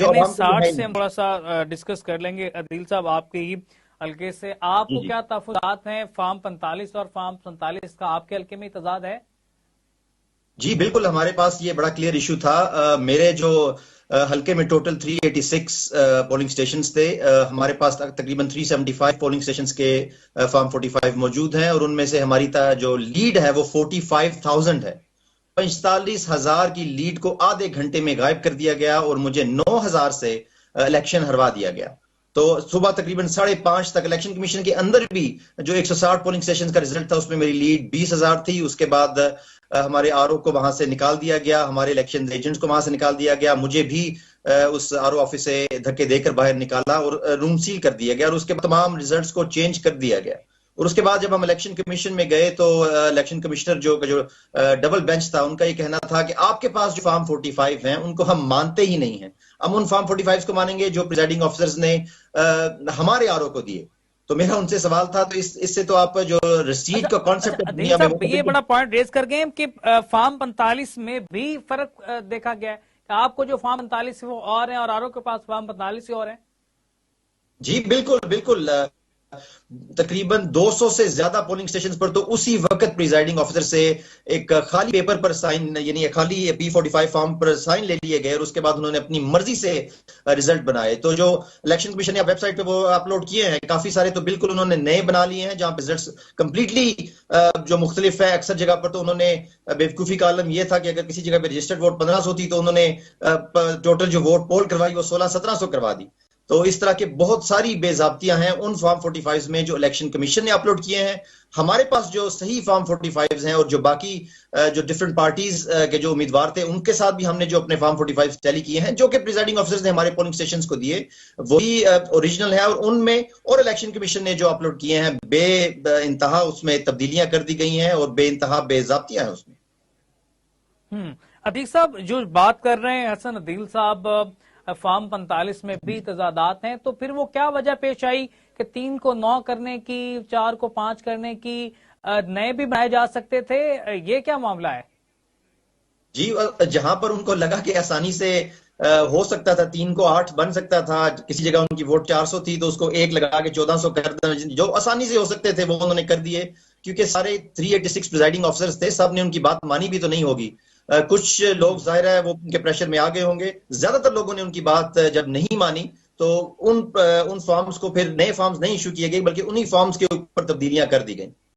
जो आवाम को 60 है से हम थोड़ा सा डिस्कस कर लेंगे अदील साहब आपके ही हल्के से। जी आपको जी क्या तफसीलात हैं फार्म 45 और फार्म 47 का? आपके हल्के में तजाद है? जी बिल्कुल, हमारे पास ये बड़ा क्लियर इशू था। मेरे जो हल्के में टोटल 386 पोलिंग स्टेशंस थे। हमारे पास तकरीबन 375 पोलिंग स्टेशंस के फार्म 45 मौजूद हैं और उनमें से हमारी जो लीड है वो 45,000 है। 45,000 की लीड को आधे घंटे में गायब कर दिया गया और मुझे 9,000 से इलेक्शन हरवा दिया गया। तो सुबह तकरीबन 5:30 तक इलेक्शन कमीशन के अंदर भी जो 160 पोलिंग स्टेशन का रिजल्ट था उसमें मेरी लीड 20,000 थी। उसके बाद हमारे आरओ को वहां से निकाल दिया गया, हमारे इलेक्शन एजेंट्स को वहां से निकाल दिया गया, मुझे भी उस आरओ ऑफिस से धक्के देकर बाहर निकाला और रूम सील कर दिया गया और उसके तमाम रिजल्ट्स को चेंज कर दिया गया। और उसके बाद जब हम इलेक्शन कमीशन में गए तो इलेक्शन कमिश्नर जो जो डबल बेंच था उनका ये कहना था कि आपके पास जो फार्म 45 हैं उनको हम मानते ही नहीं हैं, हम उन फार्म 45 को मानेंगे जो प्रिजाइडिंग ऑफिसर्स ने हमारे आरओ को दिए। तो मेरा उनसे सवाल था, तो इससे तो आप जो अच्छा रसीद का अच्छा कॉन्सेप्ट है अदील दुनिया में वो साहब, तो ये बिल्कुल। बड़ा पॉइंट रेज कर गए कि फार्म 45 में भी फर्क देखा गया है कि आपको जो फार्म 45 है वो और है और आरओ के पास फार्म 45 और है। जी बिल्कुल बिल्कुल। तकरीबन 200 से ज्यादा पोलिंग स्टेशन पर तो उसी वक्त प्रिजाइडिंग ऑफिसर से एक खाली पेपर पर साइन, यानी खाली P45 फॉर्म पर साइन ले लिए गए और उसके बाद उन्होंने अपनी मर्जी से रिजल्ट बनाए। तो जो इलेक्शन कमीशन ने वेबसाइट पे वो अपलोड किए हैं काफी सारे, तो बिल्कुल उन्होंने नए बना लिए हैं जहां रिजल्ट कंप्लीटली जो मुख्तलिफ है। अक्सर जगह पर तो उन्होंने बेवकूफी का आलम यह था कि अगर किसी जगह पर रजिस्टर्ड वोट 1500 थी तो उन्होंने टोटल जो वोट पोल करवाई वो 1600-1700 करवा दी। तो इस तरह के बहुत सारी बेजाब्तियां हैं उन फॉर्म 45 में जो इलेक्शन कमीशन ने अपलोड किए हैं। हमारे पास जो सही फॉर्म 45 हैं और जो बाकी जो डिफरेंट पार्टीज के जो उम्मीदवार थे उनके साथ भी हमने जो अपने फॉर्म 45 टैली किए हैं जो कि प्रिजाइडिंग ऑफिसर्स ने हमारे पोलिंग स्टेशंस को दिए, वही ओरिजिनल है। और उनमें और इलेक्शन कमीशन ने जो अपलोड किए हैं बे इंतहा उसमें तब्दीलियां कर दी गई हैं और बे इंतहा बेजाब्तियां हैं उसमें। अतीक साहब जो बात कर रहे हैं हसन अदील साहब, फार्म 45 में भी तजादात हैं, तो फिर वो क्या वजह पेश आई कि 3 को 9 करने की, 4 को 5 करने की, नए भी बनाए जा सकते थे? ये क्या मामला है? जी, जहां पर उनको लगा कि आसानी से हो सकता था 3 को 8 बन सकता था, किसी जगह उनकी वोट 400 थी तो उसको 1 लगा के 1400 कर देना, जो आसानी से हो सकते थे वो उन्होंने कर दिए। क्योंकि सारे 386 प्रिजाइडिंग ऑफिसर्स थे, सब ने उनकी बात मानी भी तो नहीं होगी। कुछ लोग जाहिर है वो उनके प्रेशर में आ गए होंगे, ज्यादातर लोगों ने उनकी बात जब नहीं मानी तो उन फॉर्म्स को फिर नए फॉर्म्स नहीं इशू किए गए बल्कि उन्हीं फॉर्म्स के ऊपर तब्दीलियां कर दी गई।